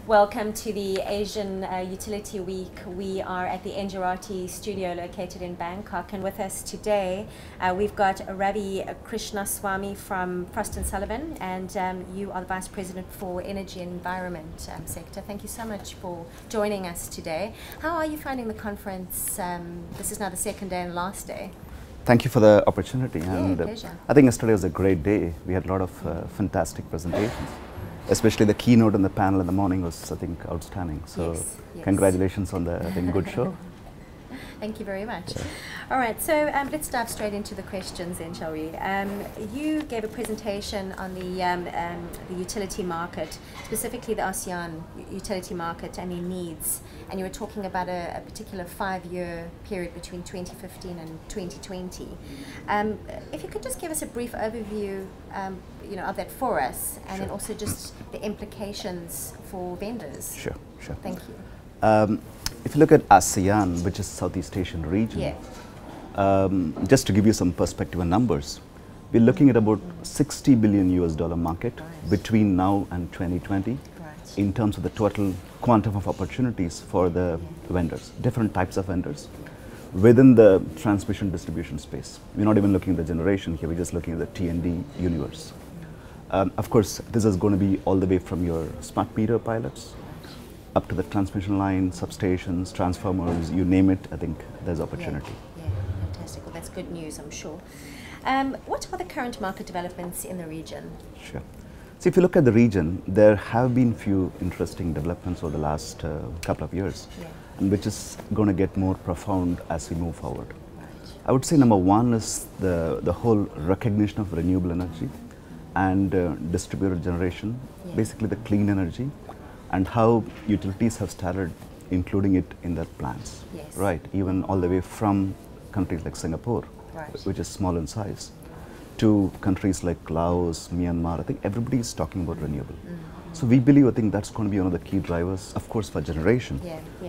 Welcome to the Asian Utility Week. We are at the Engerati studio located in Bangkok, and with us today we've got Ravi Krishnaswamy from Sullivan, and you are the Vice President for Energy and Environment sector. Thank you so much for joining us today. How are you finding the conference? This is now the second day and last day. Thank you for the opportunity. And pleasure. I think yesterday was a great day. We had a lot of fantastic presentations. Especially the keynote and the panel in the morning was, I think, outstanding. So, yes. Congratulations on the good show. Thank you very much. All right, so let's dive straight into the questions then, shall we? You gave a presentation on the utility market, specifically the ASEAN utility market and their needs, and you were talking about a particular 5-year period between 2015 and 2020. If you could just give us a brief overview of that for us, and then also just the implications for vendors. Sure. Thank you. If you look at ASEAN, which is Southeast Asian region, just to give you some perspective and numbers, we're looking at about $60 billion market between now and 2020 in terms of the total quantum of opportunities for the vendors, different types of vendors within the transmission distribution space. We're not even looking at the generation here, we're just looking at the T&D universe. Of course, this is going to be all the way from your smart meter pilots up to the transmission line, substations, transformers, you name it. I think there's opportunity. Yeah, fantastic. Well, that's good news, I'm sure. What are the current market developments in the region? Sure. So if you look at the region, there have been few interesting developments over the last couple of years, and which is going to get more profound as we move forward. Right. I would say number one is the whole recognition of renewable energy and distributed generation, basically the clean energy, and how utilities have started including it in their plans, right? Even all the way from countries like Singapore, which is small in size, to countries like Laos, Myanmar. I think everybody is talking about renewable. So we believe, I think that's going to be one of the key drivers, of course, for generation,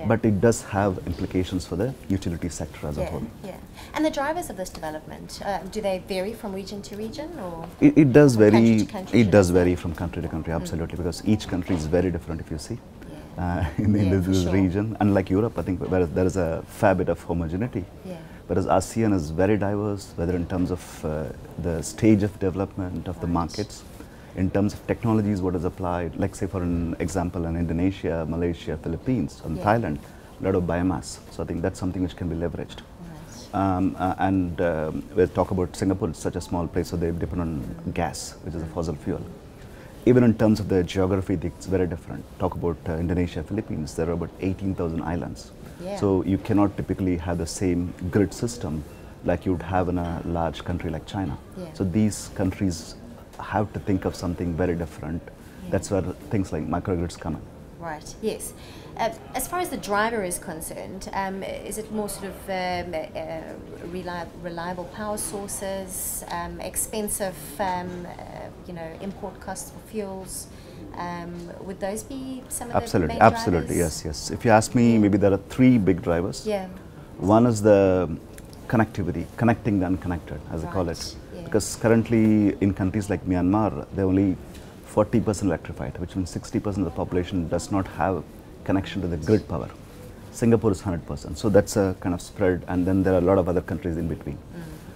but it does have implications for the utility sector as a whole. And the drivers of this development, do they vary from region to region, or it does vary? Country to country, it does vary from country to country, absolutely, because each country is very different. If you see in this region, unlike Europe, I think there is a fair bit of homogeneity. Whereas ASEAN is very diverse, whether in terms of the stage of development of the markets, in terms of technologies, what is applied, like say for an example in Indonesia, Malaysia, Philippines, and Thailand, a lot of biomass. So I think that's something which can be leveraged. We'll talk about Singapore, it's such a small place, so they depend on gas, which is a fossil fuel. Even in terms of the geography, it's very different. Talk about Indonesia, Philippines, there are about 18,000 islands. So you cannot typically have the same grid system like you would have in a large country like China. So these countries have to think of something very different. That's where things like microgrids come in. Right, yes. As far as the driver is concerned, is it more sort of reliable power sources, expensive import costs for fuels? Would those be some of the main drivers? Absolutely, yes. If you ask me, maybe there are 3 big drivers. One is the connectivity, connecting the unconnected, as I call it. Because currently in countries like Myanmar, they're only 40% electrified, which means 60% of the population does not have connection to the grid power. Singapore is 100%, so that's a kind of spread, and then there are a lot of other countries in between.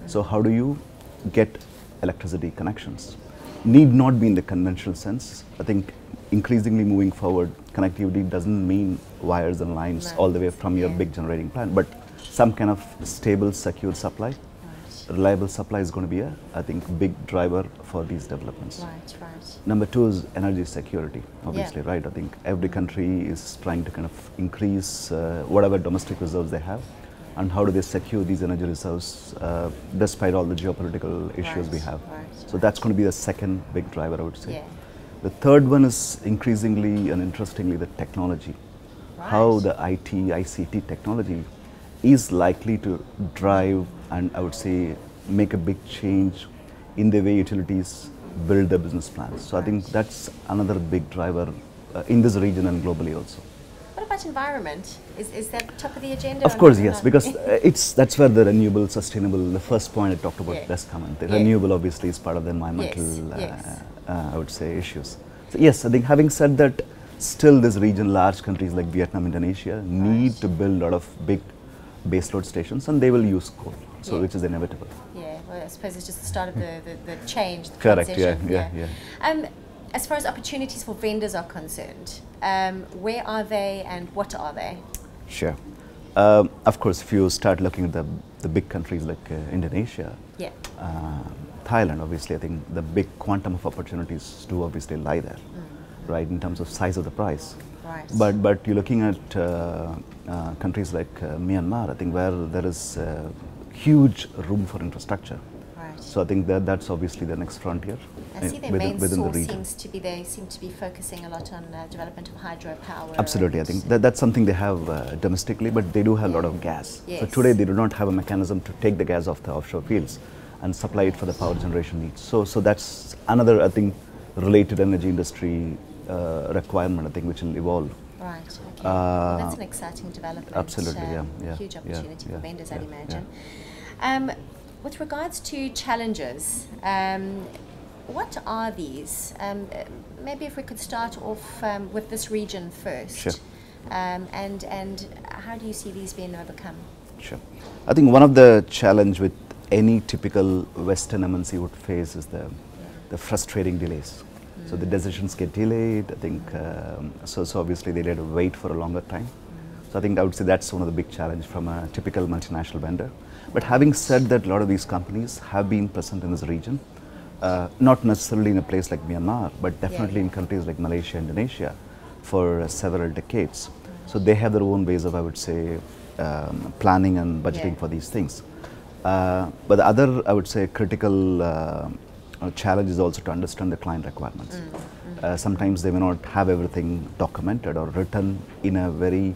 So how do you get electricity connections? Need not be in the conventional sense. I think increasingly moving forward, connectivity doesn't mean wires and lines all the way from your big generating plant, but some kind of stable, secure supply. Reliable supply is going to be I think, big driver for these developments. Number 2 is energy security, obviously, right? I think every country is trying to kind of increase whatever domestic reserves they have, and how do they secure these energy reserves despite all the geopolitical issues we have. So that's going to be the second big driver, I would say. The third one is increasingly and interestingly the technology. How the IT, ICT technology is likely to drive and I would say make a big change in the way utilities build their business plans. So I think that's another big driver in this region and globally also. What about environment? Is that top of the agenda? Of course, yes, because that's where the renewable, sustainable, the first point I talked about does come in. The renewable obviously is part of the environmental, I would say, issues. So yes, I think having said that, still this region, large countries like Vietnam, Indonesia, need to build a lot of big baseload stations, and they will use coal, so which is inevitable. Yeah, well, I suppose it's just the start of the change, the Correct, transition. yeah. As far as opportunities for vendors are concerned, where are they and what are they? Sure. Of course, if you start looking at the big countries like Indonesia, Thailand, obviously, I think the big quantum of opportunities do obviously lie there, right, in terms of size of the price. Right. But you're looking at countries like Myanmar, I think, where there is huge room for infrastructure. Right. So I think that's obviously the next frontier. I see their main source seems to be, they seem to be focusing a lot on development of hydropower. Absolutely, I think that's something they have domestically, but they do have a lot of gas. Yes. So today they do not have a mechanism to take the gas off the offshore fields and supply it for the power generation needs. So that's another, I think, related energy industry requirement, I think, which will evolve. Right, okay. Well, that's an exciting development. Absolutely, Huge opportunity for vendors, I'd imagine. With regards to challenges, what are these? Maybe if we could start off with this region first. Sure. And how do you see these being overcome? Sure. I think one of the challenge with any typical Western MNC would face is the frustrating delays. So the decisions get delayed, I think, so obviously they had to wait for a longer time. So I think I would say that's one of the big challenge from a typical multinational vendor. But having said that, a lot of these companies have been present in this region, not necessarily in a place like Myanmar, but definitely in countries like Malaysia, Indonesia, for several decades. So they have their own ways of, I would say, planning and budgeting for these things. But the other, I would say, critical challenge is also to understand the client requirements. Sometimes they may not have everything documented or written in a very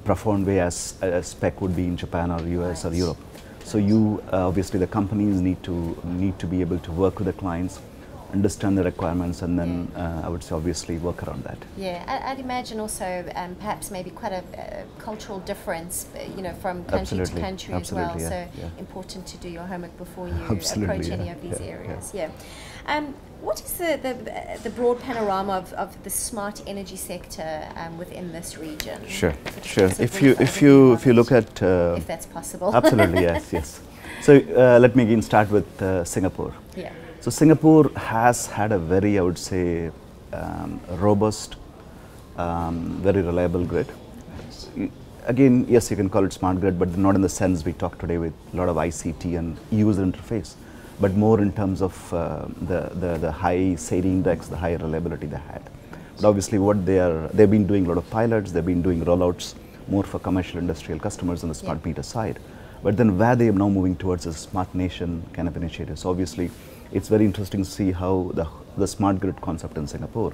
profound way as a spec would be in Japan or US or Europe. So you, obviously the companies need to be able to work with the clients, understand the requirements, and then I would say obviously work around that. Yeah, I'd imagine also perhaps maybe quite a cultural difference, from country to country as well. So important to do your homework before you approach any of these areas. What is the broad panorama of the smart energy sector within this region? Sure. If you look at if that's possible. Absolutely, yes. So let me again start with Singapore. So Singapore has had a very, I would say, robust, very reliable grid. Again, yes, you can call it smart grid, but not in the sense we talk today with a lot of ICT and user interface, but more in terms of the high SAIDI index, the high reliability they had. But obviously they've been doing a lot of pilots, they've been doing rollouts more for commercial industrial customers on the smart meter side. But then where they are now moving towards a smart nation kind of initiative. So obviously it's very interesting to see how the smart grid concept in Singapore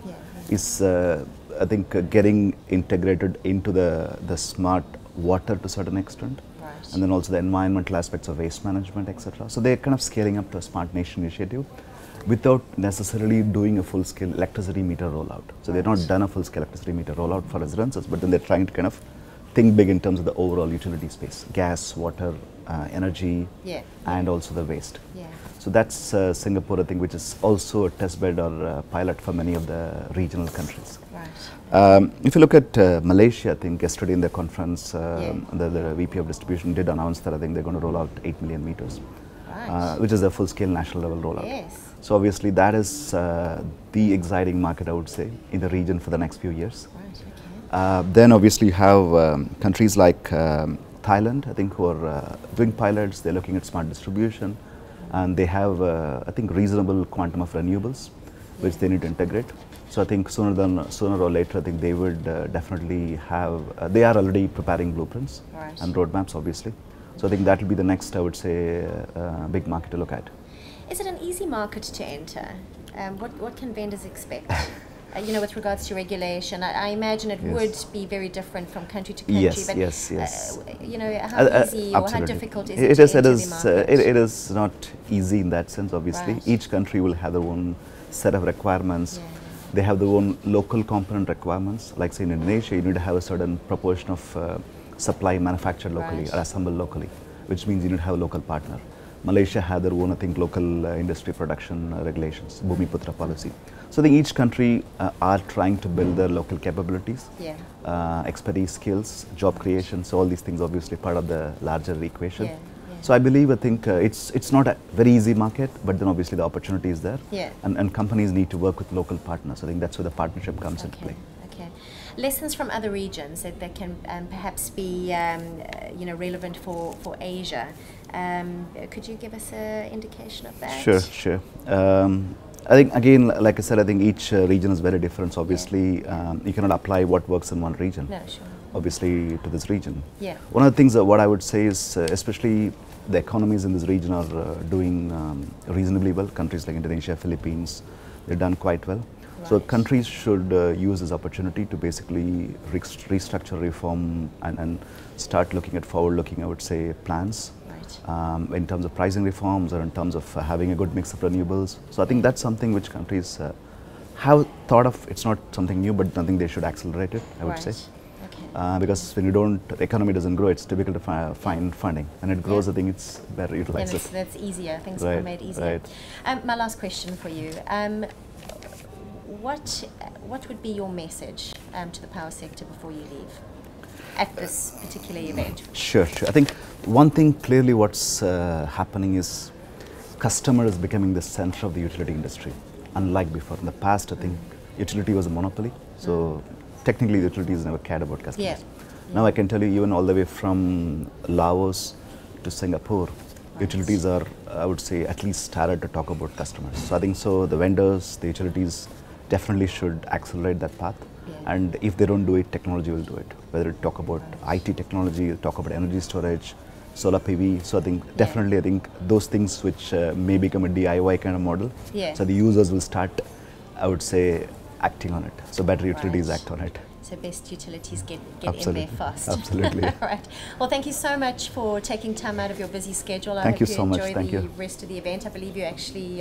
is, I think, getting integrated into the smart water to a certain extent. And then also the environmental aspects of waste management, etc. So they're kind of scaling up to a smart nation initiative without necessarily doing a full-scale electricity meter rollout. So they've not done a full-scale electricity meter rollout for residences, but then they're trying to kind of think big in terms of the overall utility space, gas, water, energy, and also the waste. So that's Singapore, I think, which is also a test bed or a pilot for many of the regional countries. If you look at Malaysia, I think yesterday in the conference, the VP of distribution did announce that I think they're going to roll out 8 million meters, which is a full-scale national level rollout. So obviously that is the exciting market, I would say, in the region for the next few years. Then obviously you have countries like Thailand, I think, who are doing pilots. They're looking at smart distribution, and they have, I think, reasonable quantum of renewables, which they need to integrate. So I think sooner or later, I think they would definitely have, they are already preparing blueprints and roadmaps, obviously. So I think that will be the next, I would say, big market to look at. Is it an easy market to enter? What can vendors expect? With regards to regulation, I imagine it would be very different from country to country. Yes, but, yes. How easy or how difficult is it to enter the market? It is not easy in that sense, obviously. Each country will have their own set of requirements. They have their own local component requirements. Like say in Indonesia, you need to have a certain proportion of supply manufactured locally or assembled locally, which means you need to have a local partner. Malaysia had their own, I think, local industry production regulations, Bumi Putra policy. So I think each country are trying to build their local capabilities, expertise, skills, job creation. So all these things obviously part of the larger equation. So I believe, I think it's not a very easy market, but then obviously the opportunity is there, and companies need to work with local partners. I think that's where the partnership comes into play. Okay. Lessons from other regions that can perhaps be relevant for Asia. Could you give us an indication of that? Sure. I think, again, like I said, I think each region is very different. So obviously, you cannot apply what works in one region. No, sure. Obviously, to this region. Yeah. One of the things what I would say is, especially the economies in this region are doing reasonably well. Countries like Indonesia, Philippines, they've done quite well. Right. So countries should use this opportunity to basically restructure, reform, and start looking at forward-looking, I would say, plans. In terms of pricing reforms or in terms of having a good mix of renewables. So I think that's something which countries have thought of. It's not something new, but I think they should accelerate it, I would say. Okay. Because when the economy doesn't grow, it's difficult to find funding. And it grows, I think it's better utilized. That's easier, things are made easier. Right. My last question for you. What would be your message to the power sector before you leave at this particular event? Sure. I think one thing clearly what's happening is customer is becoming the center of the utility industry. Unlike before, in the past, I think utility was a monopoly. So technically, the utilities never cared about customers. Now I can tell you, even all the way from Laos to Singapore, utilities are, I would say, at least started to talk about customers. So I think the vendors, the utilities definitely should accelerate that path. And if they don't do it, technology will do it. Whether it talk about IT technology, talk about energy storage, solar PV. So I think definitely, I think those things which may become a DIY kind of model. So the users will start, I would say, acting on it. So battery utilities act on it. So best utilities get in there fast. Absolutely. All right. Well, thank you so much for taking time out of your busy schedule. I hope you so much. enjoy the rest of the event. I believe you actually,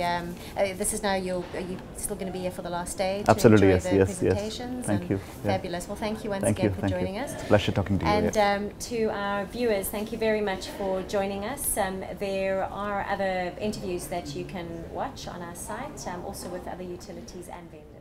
this is now, are you still going to be here for the last day to enjoy the presentations? Thank you. Fabulous. Well, thank you once again for joining us. Pleasure talking to you. And to our viewers, thank you very much for joining us. There are other interviews that you can watch on our site, also with other utilities and vendors.